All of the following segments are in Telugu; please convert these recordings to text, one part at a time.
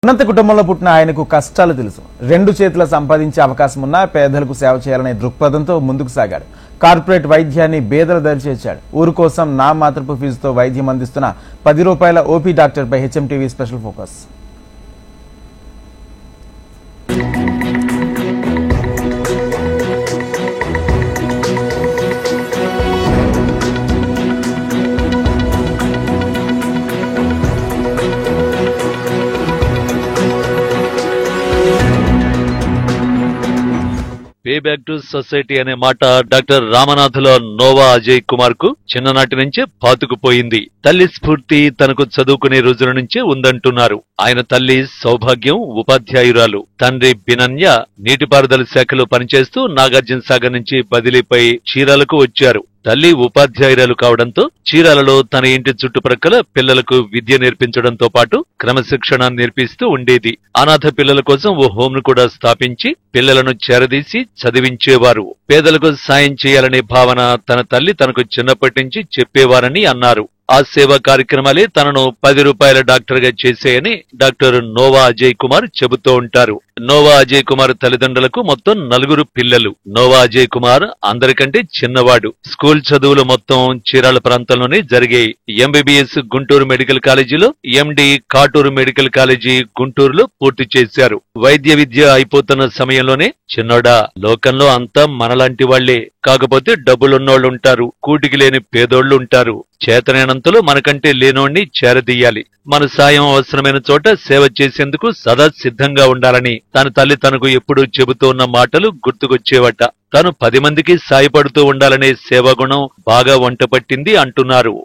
ఉన్నత కుటుంబంలో పుట్టిన ఆయనకు కష్టాలు తెలుసు. రెండు చేతుల సంపాదించే అవకాశం ఉన్నా పేదలకు సేవ చేయాలనే దృక్పథంతో ముందుకు సాగాడు. కార్పొరేట్ వైద్యాన్ని పేదల దరి చేర్చాడు. ఊరు కోసం నా మాతృపు ఫీజుతో వైద్యం అందిస్తున్న 10 రూపాయల ఓపీ డాక్టర్పై HMTV special focus. Pay back to society అనే మాట డాక్టర్ రామనాథ్లో నోవా అజయ్ కుమార్ కు చిన్ననాటి నుంచే పాతుకుపోయింది. తల్లి స్ఫూర్తి తనకు చదువుకునే రోజుల నుంచే ఉందంటున్నారు. ఆయన తల్లి సౌభాగ్యం ఉపాధ్యాయురాలు, తండ్రి బినన్య నీటిపారుదల శాఖలో పనిచేస్తూ నాగార్జున సాగర్ నుంచి బదిలీపై చీరాలకు వచ్చారు. తల్లి ఉపాధ్యాయురాలు కావడంతో చీరాలలో తన ఇంటి చుట్టుప్రక్కల పిల్లలకు విద్య నేర్పించడంతో పాటు క్రమశిక్షణ నేర్పిస్తూ ఉండేది. అనాథ పిల్లల కోసం ఓ హోమ్ ను కూడా స్థాపించి పిల్లలను చేరదీసి చదివించేవారు. పేదలకు సాయం చేయాలనే భావన తన తల్లి తనకు చిన్నప్పటి నుంచి చెప్పేవారని అన్నారు. ఆ సేవా కార్యక్రమాలే తనను 10 రూపాయల డాక్టర్ గా చేశాయని డాక్టర్ నోవా అజయ్ కుమార్ చెబుతూ ఉంటారు. నోవా అజయ్ కుమార్ తల్లిదండ్రులకు మొత్తం 4 పిల్లలు. నోవా అజయ్ కుమార్ అందరికంటే చిన్నవాడు. స్కూల్ చదువులు మొత్తం చీరాల ప్రాంతంలోనే జరిగాయి. ఎంబీబీఎస్ గుంటూరు మెడికల్ కాలేజీలో, ఎండి కాటూరు మెడికల్ కాలేజీ గుంటూరులో పూర్తి చేశారు. వైద్య విద్య అయిపోతున్న సమయంలోనే చిన్నోడా, లోకంలో అంతా మనలాంటి వాళ్లే, కాకపోతే డబ్బులున్నోళ్లు ఉంటారు, కూటికి లేని పేదోళ్లు ఉంటారు. చేతనైనంతలో మనకంటే లేనోణ్ణి చేరదీయాలి. మన సాయం అవసరమైన చోట సేవ చేసేందుకు సదా సిద్ధంగా ఉండాలని తన తల్లి తనకు ఎప్పుడూ చెబుతూ ఉన్న మాటలు గుర్తుకొచ్చేవట. తాను 10 మందికి సాయపడుతూ ఉండాలనే సేవాగుణం బాగా వంటపట్టింది అంటున్నారు.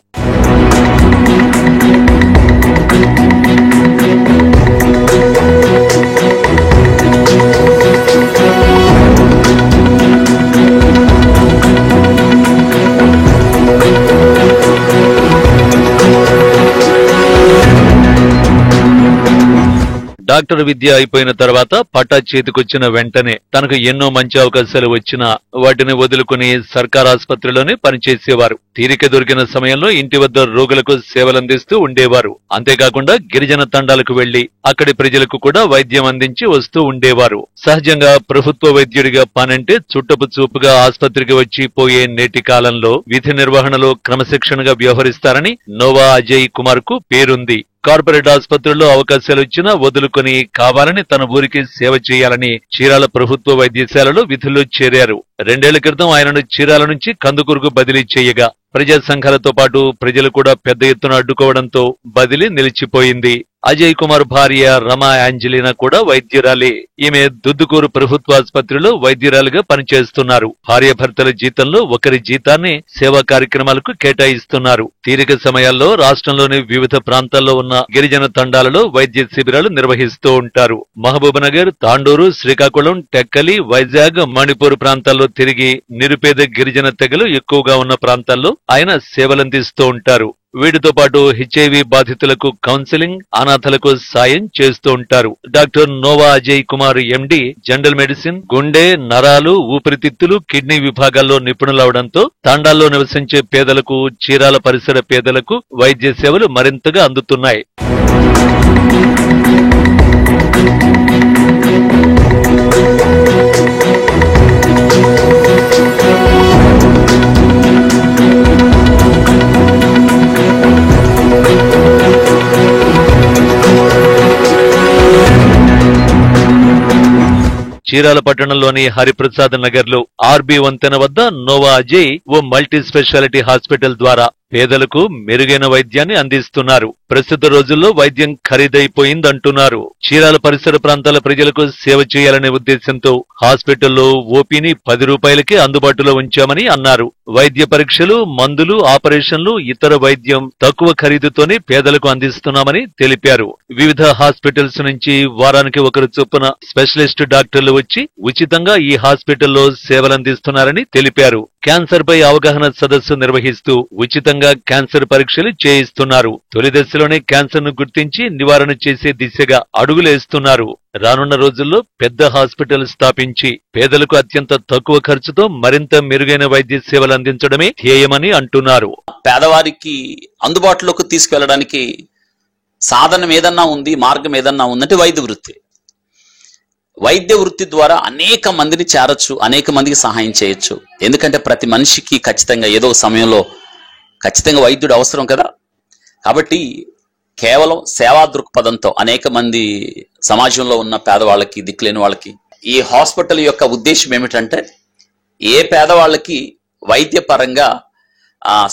డాక్టర్ విద్య అయిపోయిన తర్వాత పట్టా చేతికొచ్చిన వెంటనే తనకు ఎన్నో మంచి అవకాశాలు వచ్చినా వాటిని వదులుకుని సర్కార్ ఆసుపత్రిలోనే పనిచేసేవారు. తీరిక దొరికిన సమయంలో ఇంటి వద్ద రోగులకు సేవలందిస్తూ ఉండేవారు. అంతేకాకుండా గిరిజన తండాలకు వెళ్లి అక్కడి ప్రజలకు కూడా వైద్యం అందించి వస్తూ ఉండేవారు. సహజంగా ప్రభుత్వ వైద్యుడిగా పనంటే చుట్టపు చూపుగా ఆసుపత్రికి వచ్చి పోయే నేటి కాలంలో విధి నిర్వహణలో క్రమశిక్షణగా వ్యవహరిస్తారని నోవా అజయ్ కుమార్ కు పేరుంది. కార్పొరేట్ ఆసుపత్రుల్లో అవకాశాలు ఇచ్చినా వదులుకొని కావాలని తన ఊరికి సేవ చేయాలని చీరాల ప్రభుత్వ వైద్యశాలలో విధుల్లో చేరారు. 2 ఏళ్ల క్రితం ఆయనను చీరాల నుంచి కందుకూరుకు బదిలీ చేయగా ప్రజా సంఘాలతో పాటు ప్రజలు కూడా పెద్ద ఎత్తున అడ్డుకోవడంతో బదిలీ నిలిచిపోయింది. అజయ్ కుమార్ భార్య రమా యాంజలినా కూడా వైద్యురాలే. ఈమె దుద్దుకూరు ప్రభుత్వ ఆసుపత్రిలో వైద్యురాలుగా పనిచేస్తున్నారు. భార్యాభర్తల జీతంలో ఒకరి జీతాన్ని సేవా కార్యక్రమాలకు కేటాయిస్తున్నారు. తీరిక సమయాల్లో రాష్ట్రంలోని వివిధ ప్రాంతాల్లో ఉన్న గిరిజన తండాలలో వైద్య శిబిరాలు నిర్వహిస్తూ ఉంటారు. మహబూబ్నగర్, తాండూరు, శ్రీకాకుళం, టెక్కలి, వైజాగ్, మణిపూర్ ప్రాంతాల్లో తిరిగి నిరుపేద గిరిజన తెగలు ఎక్కువగా ఉన్న ప్రాంతాల్లో ఆయన సేవలందిస్తూ ఉంటారు. వీటితో పాటు హెచ్ఐవి బాధితులకు కౌన్సిలింగ్, అనాథలకు సాయం చేస్తూ ఉంటారు. Doctor Nova Ajay Kumar MD general medicine, గుండె, నరాలు, ఊపిరితిత్తులు, కిడ్నీ విభాగాల్లో నిపుణులవడంతో తాండాల్లో నివసించే పేదలకు, చీరాల పరిసర పేదలకు వైద్య సేవలు మరింతగా అందుతున్నాయి. చీరాల పట్టణంలోని హరిప్రసాద్ నగర్ లో ఆర్బీ వంతెన వద్ద నోవా అజయ్ ఓ మల్టీ స్పెషాలిటీ హాస్పిటల్ ద్వారా పేదలకు మెరుగైన వైద్యాన్ని అందిస్తున్నారు. ప్రస్తుత రోజుల్లో వైద్యం ఖరీదైపోయిందంటున్నారు. చీరాల పరిసర ప్రాంతాల ప్రజలకు సేవ చేయాలనే ఉద్దేశంతో హాస్పిటల్లో ఓపీని 10 రూపాయలకే అందుబాటులో ఉంచామని అన్నారు. వైద్య పరీక్షలు, మందులు, ఆపరేషన్లు, ఇతర వైద్యం తక్కువ ఖరీదుతోనే పేదలకు అందిస్తున్నామని తెలిపారు. వివిధ హాస్పిటల్స్ నుంచి వారానికి ఒకరు చొప్పున స్పెషలిస్ట్ డాక్టర్లు వచ్చి ఉచితంగా ఈ హాస్పిటల్లో సేవలందిస్తున్నారని తెలిపారు. క్యాన్సర్ పై అవగాహన సదస్సు నిర్వహిస్తూ ఉచితంగా క్యాన్సర్ పరీక్షలు చేయిస్తున్నారు. తొలి దశలోనే క్యాన్సర్ ను గుర్తించి నివారణ చేసే దిశగా అడుగులేస్తున్నారు. రానున్న రోజుల్లో పెద్ద హాస్పిటల్ స్థాపించి పేదలకు అత్యంత తక్కువ ఖర్చుతో మరింత మెరుగైన వైద్య సేవలు అందించడమే ధ్యేయమని అంటున్నారు. పేదవారికి అందుబాటులోకి తీసుకెళ్లడానికి సాధనం ఏదన్నా ఉంది, మార్గం ఏదన్నా ఉందంటే వైద్య వృత్తి. వైద్య వృత్తి ద్వారా అనేక మందిని చేరొచ్చు, అనేక మందికి సహాయం చేయొచ్చు. ఎందుకంటే ప్రతి మనిషికి ఖచ్చితంగా ఏదో సమయంలో ఖచ్చితంగా వైద్యుడు అవసరం కదా. కాబట్టి కేవలం సేవా దృక్పథంతో అనేక మంది సమాజంలో ఉన్న పేదవాళ్ళకి, దిక్కులేని వాళ్ళకి ఈ హాస్పిటల్ యొక్క ఉద్దేశం ఏమిటంటే ఏ పేదవాళ్ళకి వైద్యపరంగా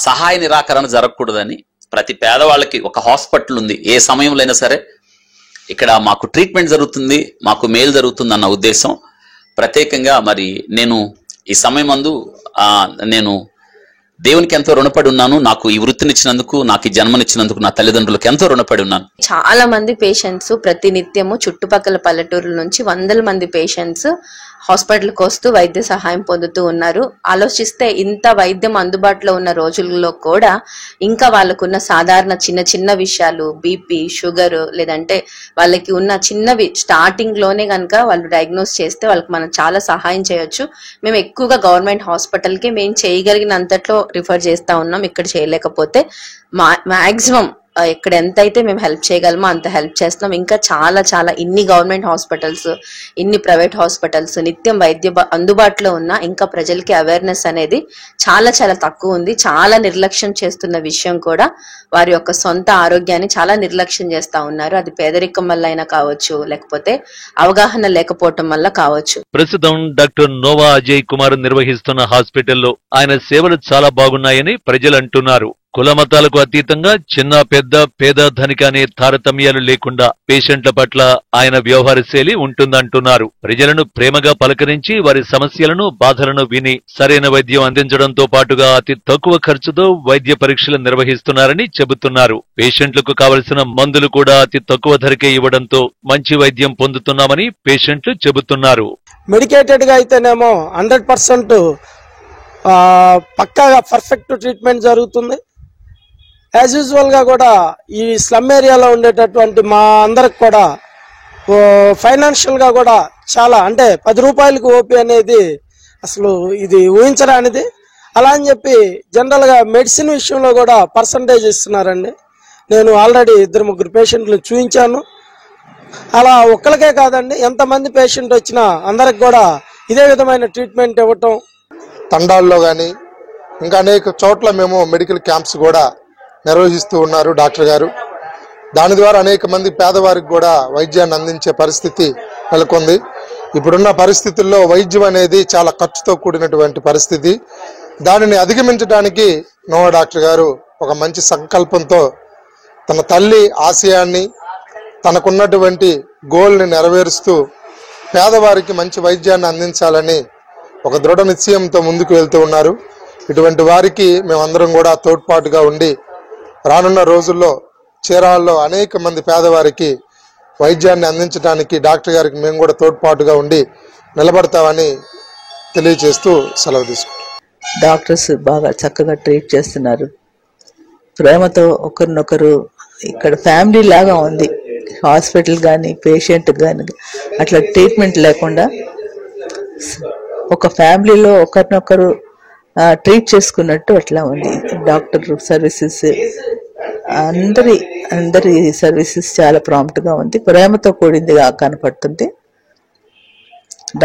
సహాయ నిరాకరణ జరగకూడదని, ప్రతి పేదవాళ్ళకి ఒక హాస్పిటల్ ఉంది, ఏ సమయంలో అయినా సరే ఇక్కడ మాకు ట్రీట్మెంట్ జరుగుతుంది, మాకు మేలు జరుగుతుంది అన్న ఉద్దేశం. ప్రత్యేకంగా మరి నేను ఈ సమయమందు నేను దేవునికి ఎంతో రుణపడి ఉన్నాను. నాకు ఈ వృత్తినిచ్చినందుకు, నాకు ఈ జన్మనిచ్చినందుకు నా తల్లిదండ్రులకు ఎంతో రుణపడి ఉన్నాను. చాలా మంది పేషెంట్స్ ప్రతి నిత్యము చుట్టుపక్కల పల్లెటూరుల నుంచి 100 మంది పేషెంట్స్ హాస్పిటల్కి వస్తూ వైద్య సహాయం పొందుతూ ఉన్నారు. ఆలోచిస్తే ఇంత వైద్యం అందుబాటులో ఉన్న రోజుల్లో కూడా ఇంకా వాళ్ళకున్న సాధారణ చిన్న చిన్న విషయాలు, బీపీ, షుగర్, లేదంటే వాళ్ళకి ఉన్న చిన్నవి స్టార్టింగ్ లోనే కనుక వాళ్ళు డయాగ్నోస్ చేస్తే వాళ్ళకి మనం చాలా సహాయం చేయొచ్చు. మేము ఎక్కువగా గవర్నమెంట్ హాస్పిటల్కి మేము చేయగలిగినంతట్లో రిఫర్ చేస్తా ఉన్నాం. ఇక్కడ చేయలేకపోతే మాక్సిమం ఇక్కడ ఎంతైతే మేము హెల్ప్ చేయగలమో అంత హెల్ప్ చేస్తున్నాం. ఇంకా చాలా చాలా ఇన్ని గవర్నమెంట్ హాస్పిటల్స్, ఇన్ని ప్రైవేట్ హాస్పిటల్స్ నిత్యం వైద్య అందుబాటులో ఉన్న ఇంకా ప్రజలకి అవేర్నెస్ అనేది చాలా చాలా తక్కువ ఉంది. చాలా నిర్లక్ష్యం చేస్తున్న విషయం కూడా వారి యొక్క సొంత ఆరోగ్యాన్ని చాలా నిర్లక్ష్యం చేస్తా ఉన్నారు. అది పేదరికం వల్ల అయినా కావచ్చు, లేకపోతే అవగాహన లేకపోవటం వల్ల కావచ్చు. ప్రస్తుతం డాక్టర్ నోవా అజయ్ కుమార్ నిర్వహిస్తున్న హాస్పిటల్లో ఆయన సేవలు చాలా బాగున్నాయని ప్రజలు అంటున్నారు. కుల మతాలకు అతీతంగా చిన్న పెద్ద, పేద ధనిక అనే తారతమ్యాలు లేకుండా పేషెంట్ల పట్ల ఆయన వ్యవహార శైలి ఉంటుందంటున్నారు. ప్రజలను ప్రేమగా పలకరించి వారి సమస్యలను, బాధలను విని సరైన వైద్యం అందించడంతో పాటుగా అతి తక్కువ ఖర్చుతో వైద్య పరీక్షలు నిర్వహిస్తున్నారని చెబుతున్నారు. పేషెంట్లకు కావలసిన మందులు కూడా అతి తక్కువ ధరకే ఇవ్వడంతో మంచి వైద్యం పొందుతున్నామని పేషెంట్లు చెబుతున్నారు. మెడికేటెడ్ గా అయితేనేమో 100% పక్కాగా పర్ఫెక్ట్ ట్రీట్మెంట్ జరుగుతుంది. యాజ్ యూజువల్ గా కూడా ఈ స్లమ్ ఏరియాలో ఉండేటటువంటి మా అందరికి కూడా ఫైనాన్షియల్ గా కూడా చాలా, అంటే 10 రూపాయలకు ఓపీ అనేది అసలు ఇది ఊహించరానిది. అలా అని చెప్పి జనరల్ గా మెడిసిన్ విషయంలో కూడా పర్సంటేజ్ ఇస్తున్నారండి. నేను ఆల్రెడీ 2-3 పేషెంట్లు చూపించాను. అలా ఒక్కరికే కాదండి, ఎంతమంది పేషెంట్ వచ్చినా అందరికి కూడా ఇదే విధమైన ట్రీట్మెంట్ ఇవ్వటం. తండాల్లో కానీ ఇంకా అనేక చోట్ల మేము మెడికల్ క్యాంప్స్ కూడా నిర్వహిస్తూ ఉన్నారు డాక్టర్ గారు. దాని ద్వారా అనేక మంది పేదవారికి కూడా వైద్యాన్ని అందించే పరిస్థితి నెలకొంది. ఇప్పుడున్న పరిస్థితుల్లో వైద్యం అనేది చాలా ఖర్చుతో కూడినటువంటి పరిస్థితి. దానిని అధిగమించడానికి నోవా డాక్టర్ గారు ఒక మంచి సంకల్పంతో తన తల్లి ఆశయాన్ని, తనకున్నటువంటి గోల్ని నెరవేరుస్తూ పేదవారికి మంచి వైద్యాన్ని అందించాలని ఒక దృఢ నిశ్చయంతో ముందుకు వెళ్తూ ఉన్నారు. ఇటువంటి వారికి మేమందరం కూడా తోడ్పాటుగా ఉండి రానున్న రోజుల్లో చీరాల్లో అనేక మంది పేదవారికి వైద్యాన్ని అందించడానికి డాక్టర్ గారికి మేము కూడా తోడ్పాటుగా ఉండి నిలబడతామని తెలియజేస్తూ సెలవు తీసుకుంటాం. డాక్టర్స్ బాగా చక్కగా ట్రీట్ చేస్తున్నారు. ప్రేమతో ఒకరినొకరు ఇక్కడ ఫ్యామిలీ లాగా ఉంది. హాస్పిటల్ కానీ పేషెంట్ కానీ అట్లా ట్రీట్మెంట్ లేకుండా ఒక ఫ్యామిలీలో ఒకరినొకరు ట్రీట్ చేసుకున్నట్టు అట్లా ఉంది. డాక్టర్ సర్వీసెస్ అందరి సర్వీసెస్ చాలా ప్రాంప్ట్ గా ఉంది, ప్రేమతో కూడిందిగా కనపడుతుంది.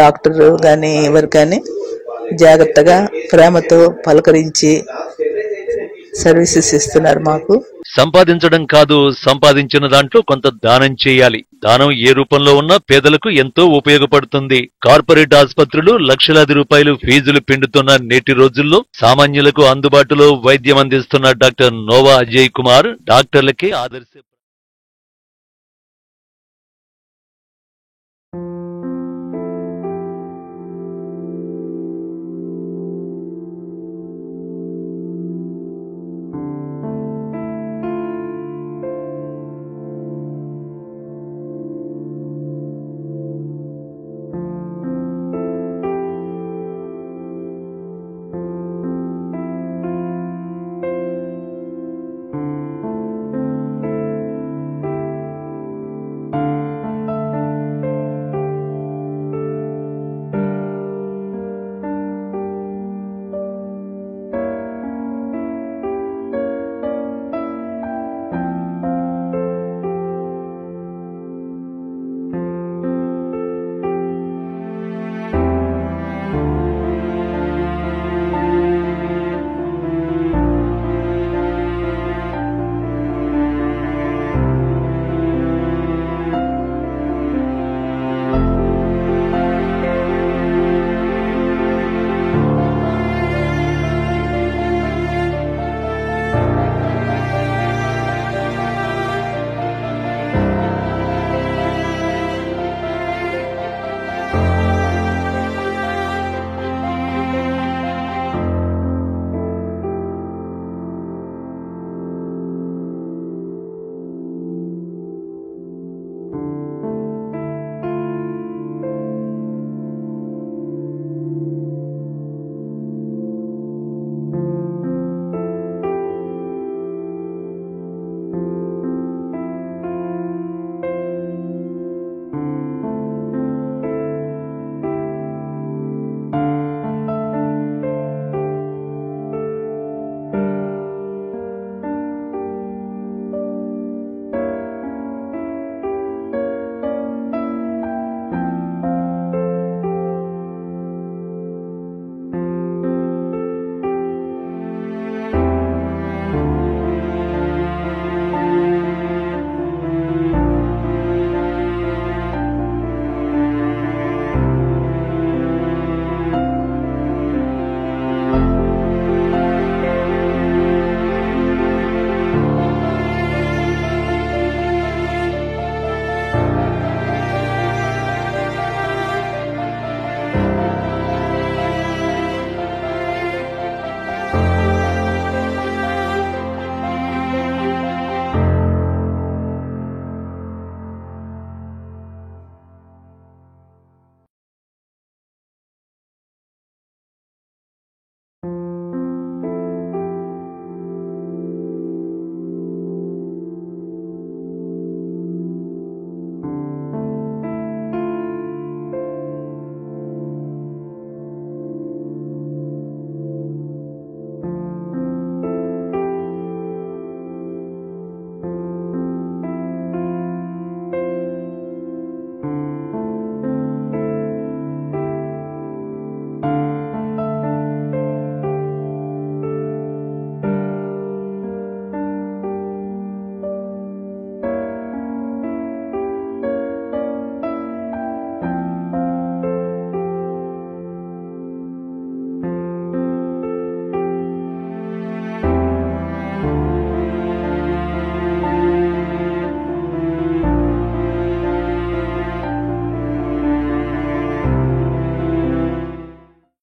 డాక్టర్ కానీ ఎవరు కానీ జాగ్రత్తగా ప్రేమతో పలకరించి సర్వీసెస్ ఇస్తున్నారు మాకు. సంపాదించడం కాదు, సంపాదించిన దాంట్లో కొంత దానం చేయాలి. దానం ఏ రూపంలో ఉన్నా పేదలకు ఎంతో ఉపయోగపడుతుంది. కార్పొరేట్ ఆసుపత్రులు లక్షలాది రూపాయలు ఫీజులు పిండుతున్న నేటి రోజుల్లో సామాన్యులకు అందుబాటులో వైద్యం అందిస్తున్న డాక్టర్ నోవా అజయ్ కుమార్ డాక్టర్లకే ఆదర్శ